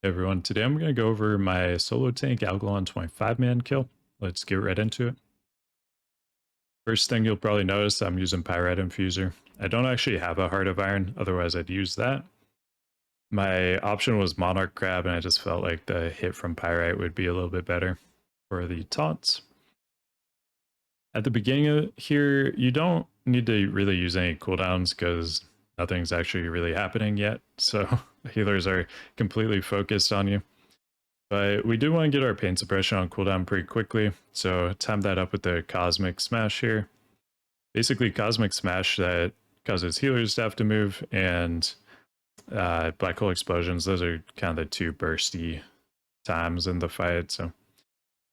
Hey everyone, today I'm going to go over my solo tank Algalon 25-man kill. Let's get right into it. First thing you'll probably notice, I'm using Pyrite Infuser. I don't actually have a Heart of Iron, otherwise I'd use that. My option was Monarch Crab, and I just felt like the hit from Pyrite would be a little bit better for the taunts. At the beginning of here, you don't need to really use any cooldowns because nothing's actually really happening yet, so healers are completely focused on you. But we do want to get our pain suppression on cooldown pretty quickly, so time that up with the Cosmic Smash here. Basically, Cosmic Smash that causes healers to have to move, and Black Hole Explosions, those are kind of the two bursty times in the fight, so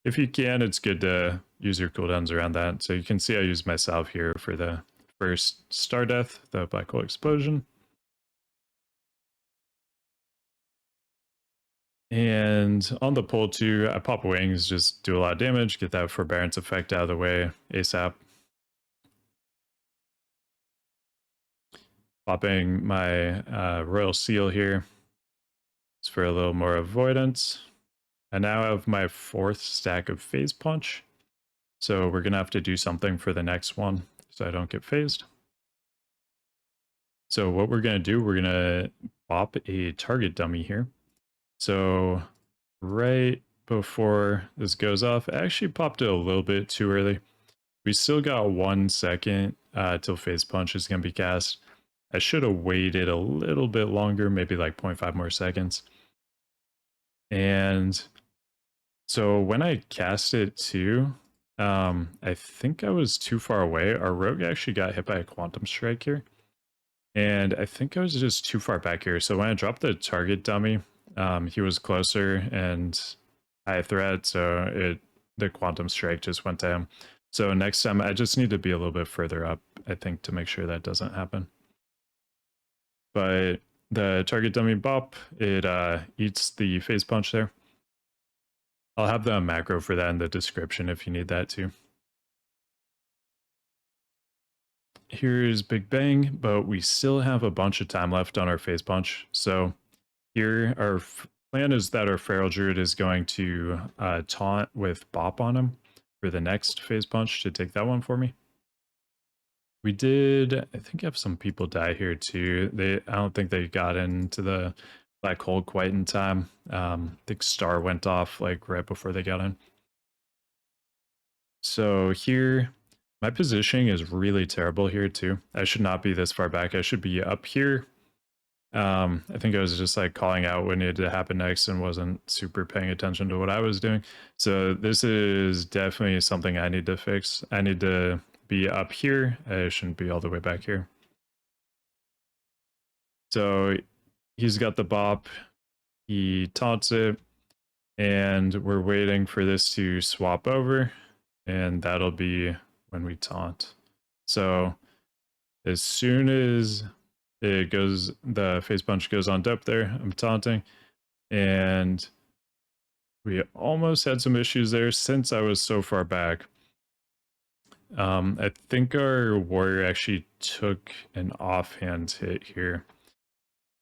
if you can, it's good to use your cooldowns around that. So you can see I use myself here for the first Star Death, the Black Hole Explosion. And on the pull too, I pop wings, just do a lot of damage, get that forbearance effect out of the way ASAP. Popping my Royal Seal here. It's for a little more avoidance. I now have my 4th stack of Phase Punch. So we're going to have to do something for the next one so I don't get phased. So what we're going to do, we're going to pop a target dummy here. So right before this goes off, I actually popped it a little bit too early. We still got 1 second till Phase Punch is going to be cast. I should have waited a little bit longer, maybe like 0.5 more seconds. And so when I cast it too, I think I was too far away. Our rogue actually got hit by a Quantum Strike here. And I think I was just too far back here. So when I dropped the target dummy, he was closer and high threat, so the Quantum Strike just went to him. So next time, I just need to be a little bit further up, I think, to make sure that doesn't happen. But the target dummy BOP, it eats the Phase Punch there. I'll have the macro for that in the description if you need that too. Here's Big Bang, but we still have a bunch of time left on our Phase Punch. So here, our plan is that our Feral Druid is going to taunt with BOP on him for the next Phase Punch to take that one for me. We did, I think, have some people die here too. I don't think they got into the black hole quite in time. I think Star went off like right before they got in. So here, my positioning is really terrible here too. I should not be this far back. I should be up here. I think I was just like calling out what needed to happen next and wasn't super paying attention to what I was doing. So this is definitely something I need to fix. I need to be up here. I shouldn't be all the way back here. So he's got the BOP. He taunts it. And we're waiting for this to swap over. And that'll be when we taunt. So as soon as it goes, the Phase Punch goes on depth there, I'm taunting. And we almost had some issues there since I was so far back. I think our warrior actually took an offhand hit here.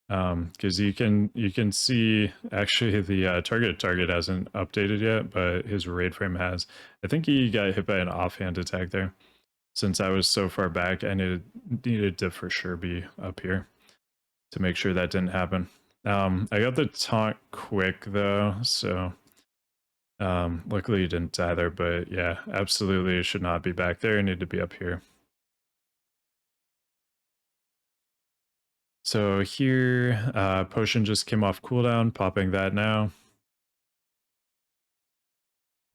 Because you can see actually the target hasn't updated yet, but his raid frame has. I think he got hit by an offhand attack there. Since I was so far back, I needed to for sure be up here to make sure that didn't happen. I got the taunt quick though, so luckily he didn't die there, but yeah, absolutely it should not be back there. I need to be up here. So here, potion just came off cooldown, popping that now.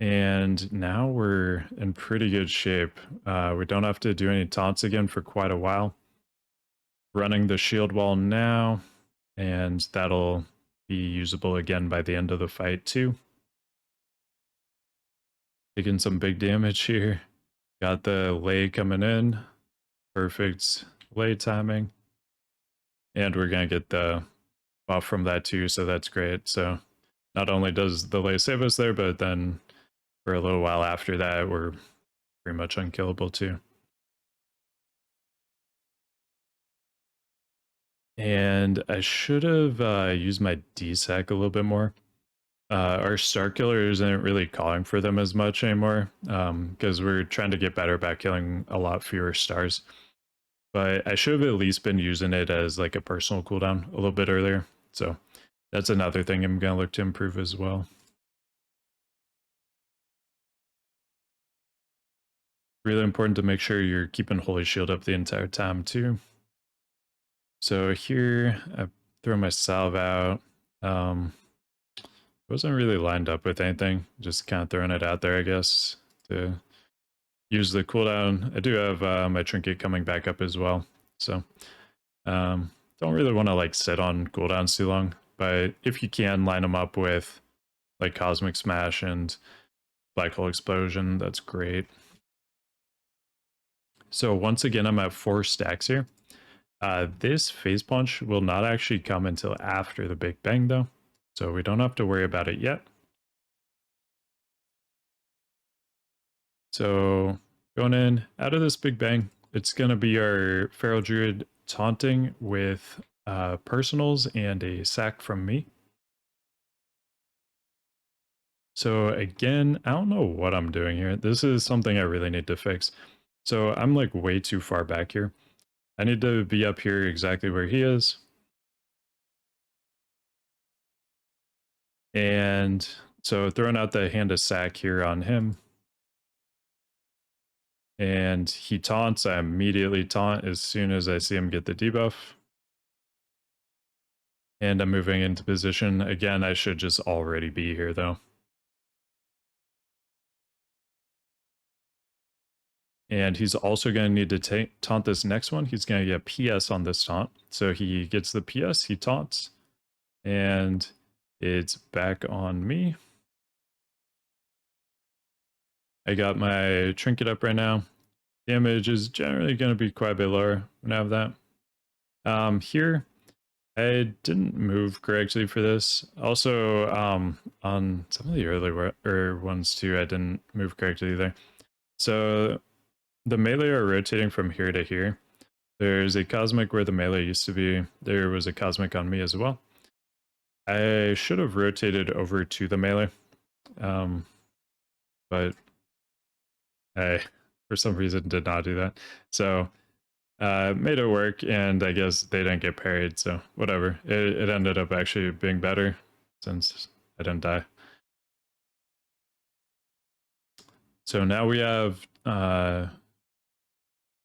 And now we're in pretty good shape. We don't have to do any taunts again for quite a while. Running the shield wall now, and that'll be usable again by the end of the fight too. Taking some big damage here. Got the lay coming in. Perfect lay timing. And we're going to get the buff from that too, so that's great. So not only does the lay save us there, but then for a little while after that, we're pretty much unkillable too. And I should have used my DSAC a little bit more. Our star killers aren't really calling for them as much anymore because we're trying to get better about killing a lot fewer stars. But I should have at least been using it as like a personal cooldown a little bit earlier. So that's another thing I'm going to look to improve as well. Really important to make sure you're keeping Holy Shield up the entire time too. So here I throw my salve out. Wasn't really lined up with anything, just kind of throwing it out there, I guess, to use the cooldown. I do have my trinket coming back up as well, so don't really want to like sit on cooldowns too long, but if you can line them up with like Cosmic Smash and Black Hole Explosion, that's great. So once again, I'm at 4 stacks here. This phase punch will not actually come until after the Big Bang though, so we don't have to worry about it yet. So going in out of this Big Bang, it's going to be our Feral Druid taunting with personals and a sack from me. So again, I don't know what I'm doing here. This is something I really need to fix. So I'm like way too far back here. I need to be up here exactly where he is. And so throwing out the hand of sack here on him. And he taunts, I immediately taunt as soon as I see him get the debuff. And I'm moving into position. Again, I should just already be here though. And he's also going to need to taunt this next one. He's going to get PS on this taunt. So he gets the PS, he taunts, and it's back on me. I got my trinket up right now. Damage is generally going to be quite a bit lower when I have that. Here, I didn't move correctly for this. Also, on some of the earlier ones too, I didn't move correctly either. So the melee are rotating from here to here. There's a cosmic where the melee used to be. There was a cosmic on me as well. I should have rotated over to the melee, but I, for some reason, did not do that. So made it work, and I guess they didn't get parried, so whatever. It ended up actually being better since I didn't die. So now we have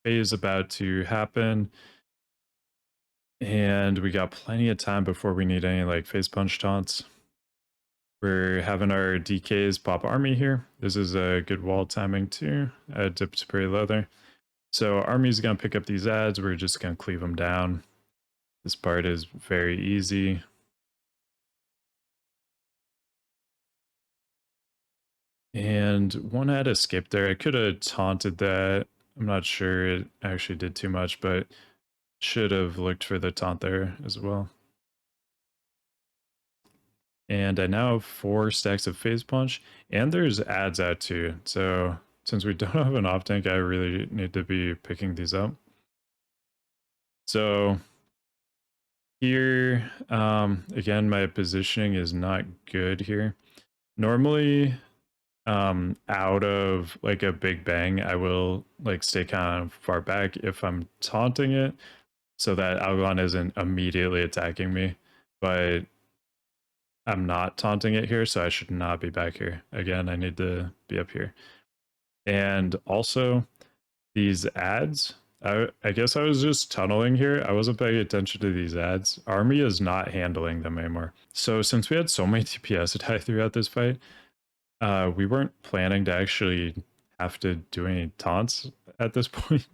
phase about to happen, and we got plenty of time before we need any like phase punch taunts. We're having our DKs pop army here. This is a good wall timing too. I dipped pretty low there. So army's gonna pick up these ads. We're just gonna cleave them down. This part is very easy. And one ad escaped there. I could have taunted that. I'm not sure it actually did too much, but should have looked for the taunt there as well. And I now have 4 stacks of phase punch, and there's ads out too. So since we don't have an off tank, I really need to be picking these up. So here, again, my positioning is not good here. Normally, out of like a big bang, I will like stay kind of far back if I'm taunting it so that Algalon isn't immediately attacking me, but I'm not taunting it here, so I should not be back here. Again, I need to be up here. And also these ads, I guess I was just tunneling here. I wasn't paying attention to these ads. Army is not handling them anymore. So since we had so many TPS die throughout this fight, we weren't planning to actually have to do any taunts at this point.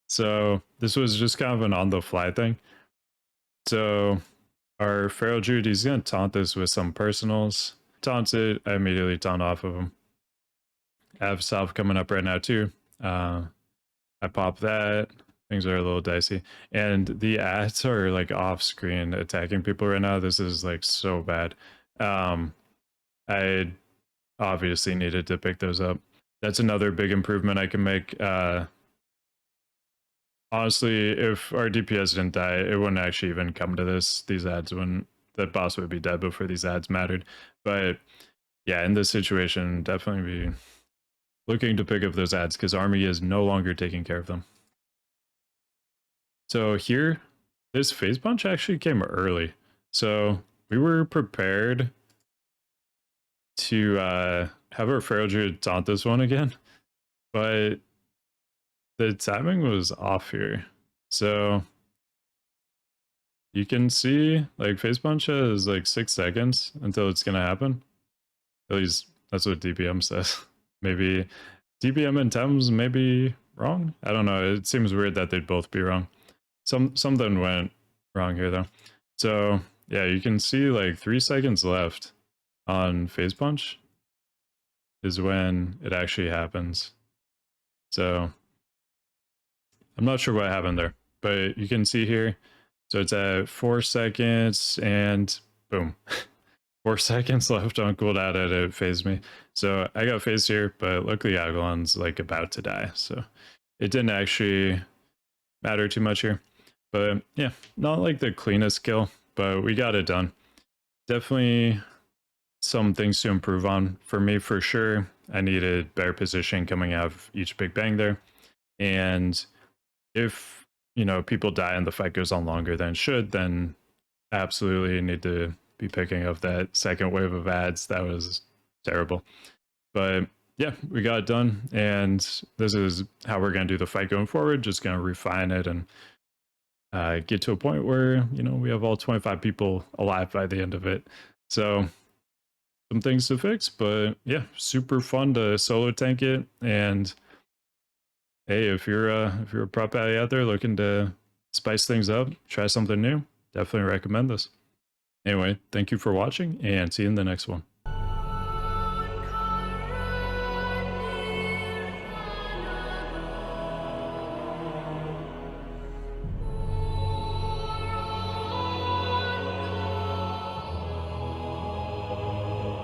So this was just kind of an on-the-fly thing. So our Feral Druid, he's going to taunt this with some personals. Taunts it, I immediately taunt off of him. I have Salve coming up right now too. I pop that. Things are a little dicey. And the ads are like off screen attacking people right now. This is like so bad. I obviously needed to pick those up. That's another big improvement I can make Honestly, if our DPS didn't die, it wouldn't actually even come to this. These ads wouldn't, the boss would be dead before these ads mattered. But yeah, in this situation, definitely be looking to pick up those ads because army is no longer taking care of them. So here, this phase punch actually came early. So we were prepared to have our Feral Druid taunt this one again, but the timing was off here. So you can see like phase punch has like 6 seconds until it's gonna happen. At least that's what DPM says. Maybe DPM and Thames may be wrong. I don't know. It seems weird that they'd both be wrong. Something went wrong here though. So yeah, you can see like 3 seconds left on phase punch is when it actually happens. So I'm not sure what happened there, but you can see here. So it's at 4 seconds and boom. 4 seconds left on cooldown and it phased me. So I got phased here, but luckily Algalon's like about to die. So it didn't actually matter too much here. But yeah, not like the cleanest kill, but we got it done. Definitely some things to improve on for me for sure. I needed better position coming out of each big bang there. And if, you know, people die and the fight goes on longer than it should, then absolutely need to be picking up that second wave of ads. That was terrible. But yeah, we got it done. And this is how we're going to do the fight going forward. Just going to refine it and get to a point where, you know, we have all 25 people alive by the end of it. So some things to fix, but yeah, super fun to solo tank it. And hey, if you're a prop baddie out there looking to spice things up, try something new, definitely recommend this. Anyway, thank you for watching and see you in the next one.